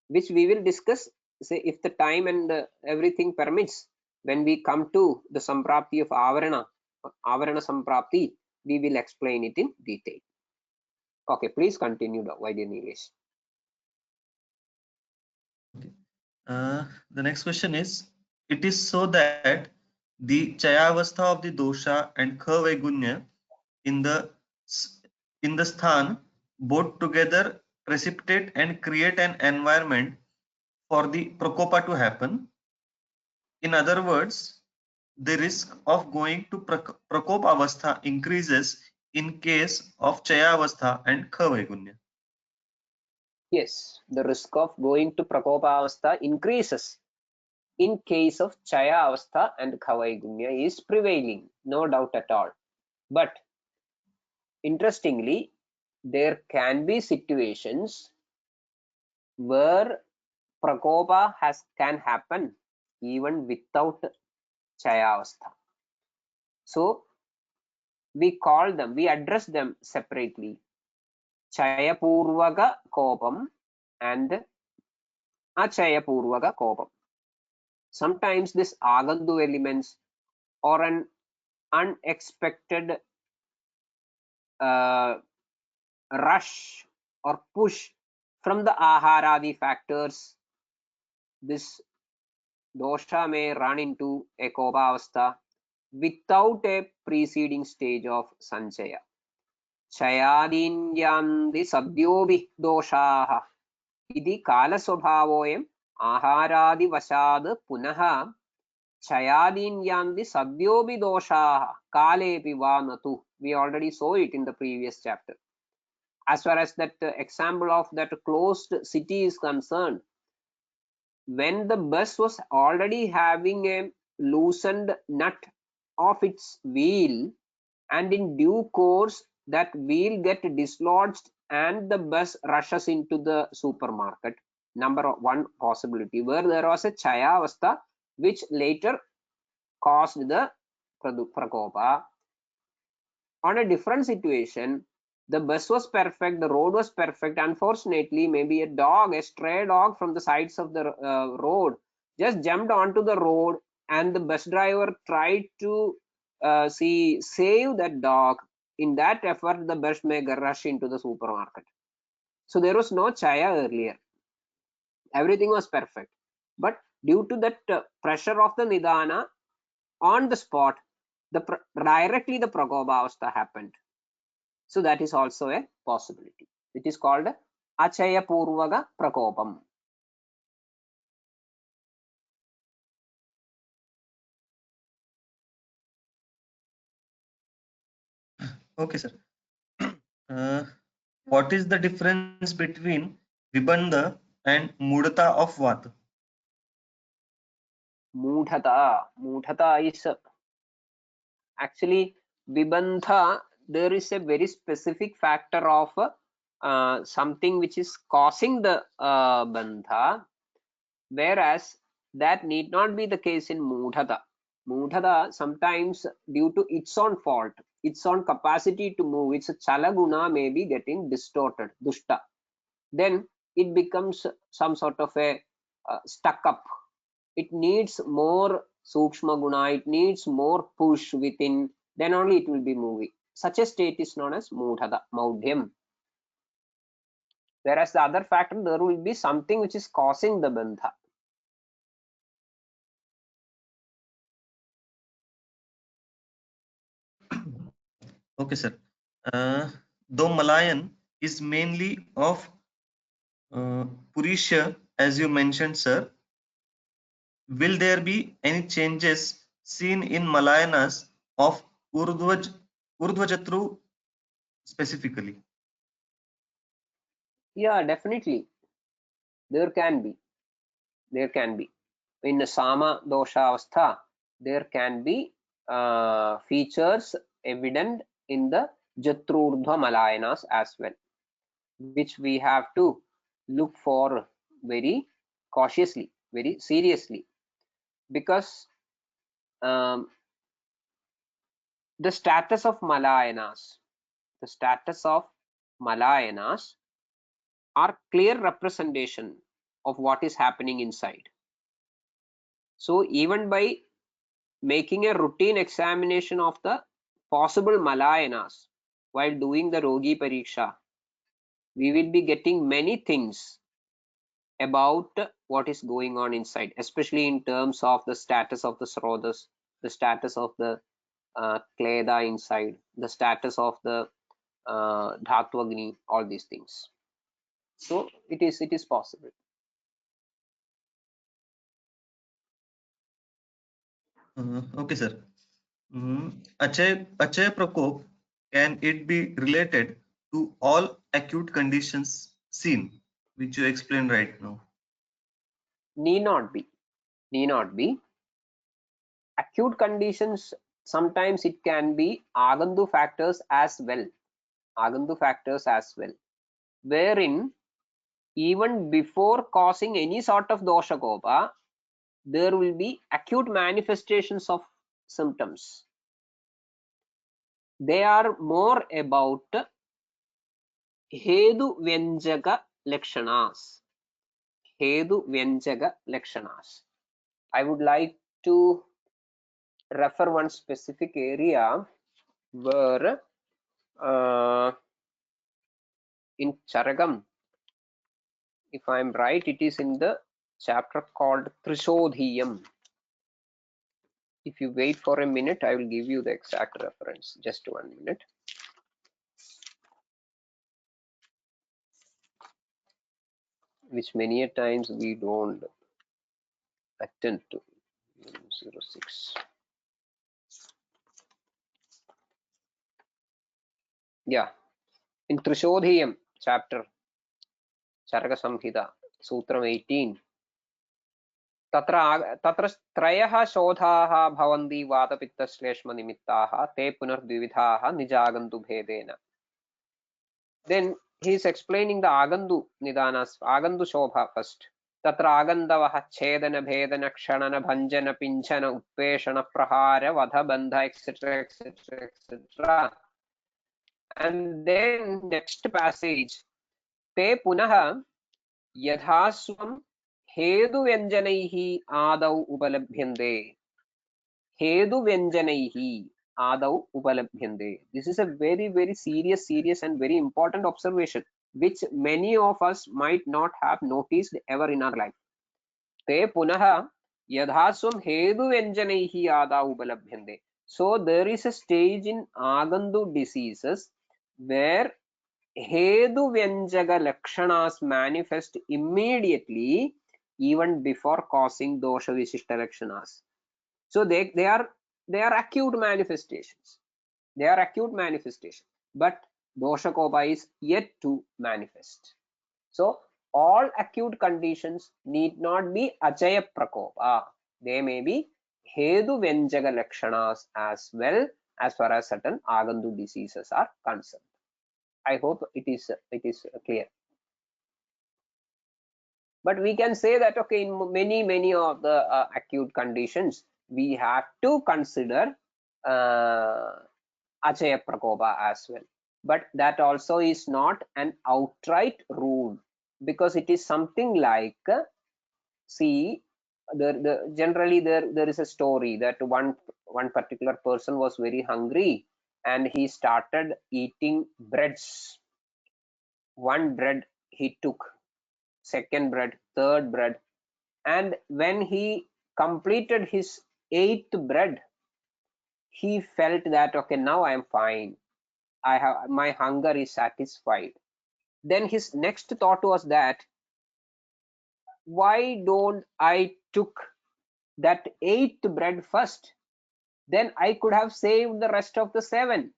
which we will discuss, say, if the time and everything permits, when we come to the samprapti of avarana samprapti, we will explain it in detail. Okay, please continue, Vaidya Nilesh.
The next question is, it is so that the chayavastha of the dosha and kha in the sthan both together precipitate and create an environment for the prakopa to happen. In other words, the risk of going to prakopa avastha increases in case of chayavastha and kha.
Yes, the risk of going to prakopa avastha increases in case of chaya avastha and khavaigunya is prevailing, no doubt at all. But interestingly, there can be situations where prakopa can happen even without Chayavastha. So we call them, we address them separately. Chayapurvaga kopam and Achayapurvaga kopam. Sometimes this agandu elements or an unexpected rush or push from the aharadi factors, this dosha may run into a kopavastha without a preceding stage of sanchaya. Chayadinyanti sadyobi doshaha iti kalasvabhavoyam aharadivashad punaha chayadinyanti sadyobi doshaha kalepi va natu. We already saw it in the previous chapter. As far as that example of that closed city is concerned, when the bus was already having a loosened nut of its wheel, and in due course that wheel get dislodged and the bus rushes into the supermarket. Number one possibility where there was a chayavastha which later caused the prakopa. On a different situation, the bus was perfect, the road was perfect. Unfortunately, maybe a dog, a stray dog from the sides of the road just jumped onto the road, and the bus driver tried to save that dog. In that effort, the bus may rush into the supermarket. So there was no chaya earlier. Everything was perfect. But due to that pressure of the nidana, on the spot, directly the prakopa happened. So that is also a possibility. It is called Achaya Purvaga Prakopam.
Okay, sir. What is the difference between Vibandha and Mudata of Vata?
Mudhata is actually Vibandha. There is a very specific factor of something which is causing the bandha, whereas that need not be the case in Mudhata. Mudhata sometimes due to its own fault, its own capacity to move, its chalaguna may be getting distorted, dushta. Then it becomes some sort of a stuck up. It needs more sukshma guna, it needs more push within, then only it will be moving. Such a state is known as mudhata, maudhyam. Whereas the other factor, there will be something which is causing the bandha.
Okay, sir. Though Malayan is mainly of Purisha, as you mentioned, sir, will there be any changes seen in Malayanas of Urdhvajatru specifically?
Yeah, definitely. There can be. There can be. In the Sama dosha avastha, there can be features evident in the Jatrurdhva Malayanas as well, which we have to look for very cautiously, very seriously, because the status of Malayanas, the status of Malayanas are clear representation of what is happening inside. So even by making a routine examination of the possible Malayanas while doing the Rogi Pariksha, we will be getting many things about what is going on inside, especially in terms of the status of the Srodas, the status of the Kleda inside, the status of the Dhatvagni, all these things. So it is possible.
Okay, sir. Achay Prakop, can it be related to all acute conditions seen, which you explained right now?
Need not be. Need not be. Acute conditions, sometimes it can be Agandu factors as well. Agandu factors as well. Wherein even before causing any sort of dosha kopa, there will be acute manifestations of symptoms. They are more about Hedu Vyanjaga Lakshanas. Hedu Vyanjaga Lakshanas. I would like to refer one specific area where in Charagam, if I am right, it is in the chapter called Trishodhiyam. If you wait for a minute, I will give you the exact reference. Just 1 minute. Which many a times we don't attend to. 06. Yeah, in Trishodhiyam chapter, Charaka Samhita, Sutram 18. तत्र त्रयः शोधाः भवन्ति वातपित्तश्लेष्मनिमित्ताः ते पुनर्द्विविधाः निजागन्तुभेदेन. Then he is explaining the agandu nidanas, agandu shobha first. Tatra agandavaha chedana bhedana kshanana bhanjana pinchana utpeshana prahara vadha bandha etc etc etc. And then next passage, te punaha yadhaswam hedu vyanjanaihi adau upalabhyante. Hedu vyanjanaihi adau upalabhyante. This is a very, very serious and very important observation, which many of us might not have noticed ever in our life. Te punaha yadhaswam hedu vyanjanaihi adau upalabhyante. So there is a stage in agandu diseases where Hedu Vyanjaga Lakshanas manifest immediately even before causing Dosha Vishishta Lakshanas. So they are acute manifestations. They are acute manifestations. But Dosha Kopa is yet to manifest. So all acute conditions need not be Achaya Prakopa. They may be Hedu Vyanjaga Lakshanas as well, as far as certain Agandu diseases are concerned. I hope it is clear. But we can say that okay, in many of the acute conditions, we have to consider Achaya Prakopa as well. But that also is not an outright rule, because it is something like, see, generally there is a story that one particular person was very hungry and he started eating breads. One bread he took, second bread, third bread, and when he completed his 8th bread, he felt that okay, now I am fine, my hunger is satisfied. Then his next thought was that why don't I took that 8th bread first, then I could have saved the rest of the 7,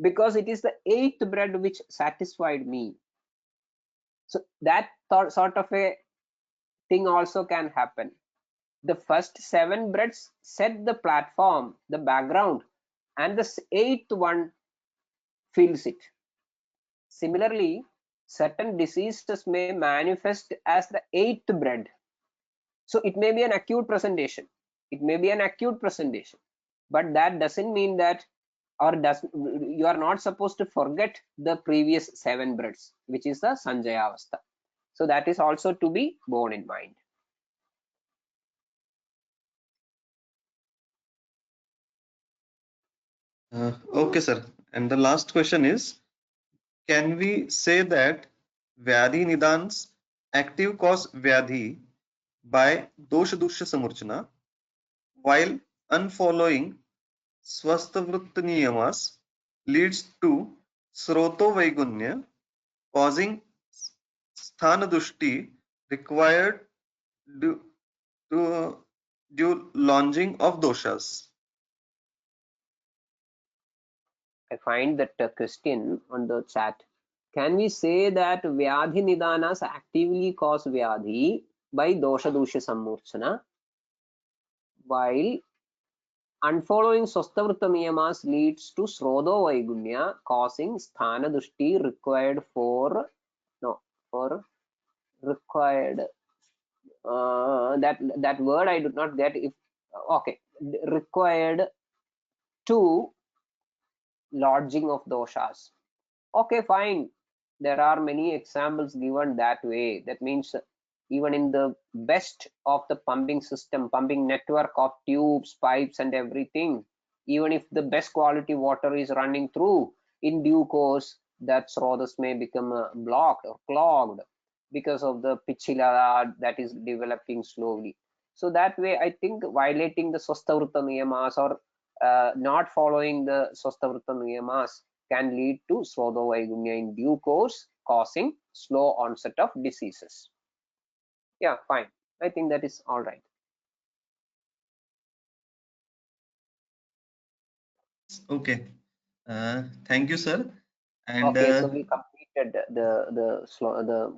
because it is the 8th bread which satisfied me. So that sort of a thing also can happen. The first 7 breads set the platform, the background, and the 8th one fills it. Similarly, certain diseases may manifest as the 8th bread. So it may be an acute presentation. But that doesn't mean that, you are not supposed to forget the previous 7 breads, which is the Sanjaya Avastha. So that is also to be borne in mind.
Okay, sir. And the last question is, can we say that Vyadhi Nidan's active cause Vyadhi by Dosha Dusha Samurchana, while unfollowing Swastavritta Niyamas leads to Sroto Vaigunya, causing Sthanadushti required due launching of doshas?
I find that question on the chat. Can we say that Vyadhi Nidanas actively cause Vyadhi by Dosha Dusha Sammurchana, while unfollowing Swastavritta Niyamas leads to Srodo Vaigunya, causing Sthana Dushti required for required, that word I did not get. If okay, required to lodging of doshas. Okay, fine. There are many examples given that way. That means even in the best of the pumping system, pumping network of tubes, pipes, and everything, even if the best quality water is running through, in due course, that srotas may become blocked or clogged because of the pichila that is developing slowly. So that way, I think violating the Swastavruta Niyamas or not following the Swastavruta Niyamas can lead to Srodhovaigunya in due course, causing slow onset of diseases. Yeah, fine. I think that is all right.
Okay. Thank you, sir. And
Okay, so we completed the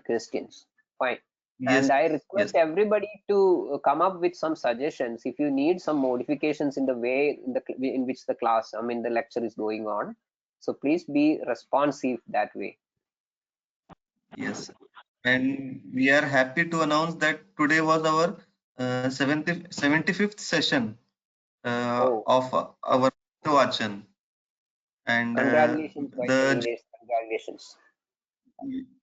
questions. Fine.
yes,
And I
yes,
request everybody to come up with some suggestions if you need some modifications in the way in which the class, I mean, the lecture is going on. So please be responsive that way.
yes. And we are happy to announce that today was our 75th session
Oh,
of our Vachan. And
congratulations, Vaidya
the
Nilesh. Congratulations.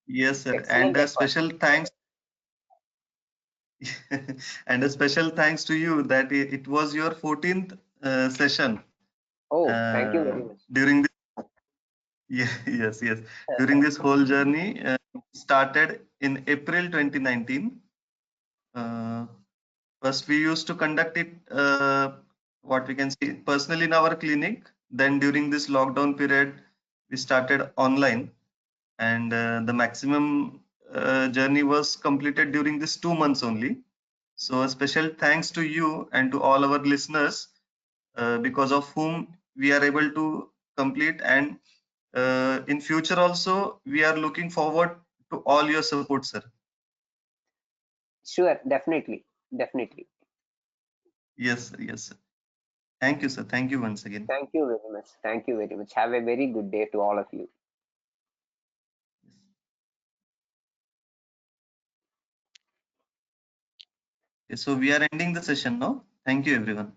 yes, sir. And
Excellent
a
effort.
special thanks and a special thanks to you that it was your 14th session
Oh, thank you very much.
during this. Yeah, yes, yes. During this whole journey, started in April 2019. Uh, First, we used to conduct it, what we can say, personally in our clinic. Then, during this lockdown period, we started online, and the maximum journey was completed during this 2 months only. So, a special thanks to you and to all our listeners, because of whom we are able to complete. And in future also, we are looking forward to all your support, sir.
Sure, definitely, definitely.
Yes, yes, sir. Thank you, sir. Thank you once again.
Thank you very much. Thank you very much. Have a very good day to all of you.
Okay, so we are ending the session now. Thank you, everyone.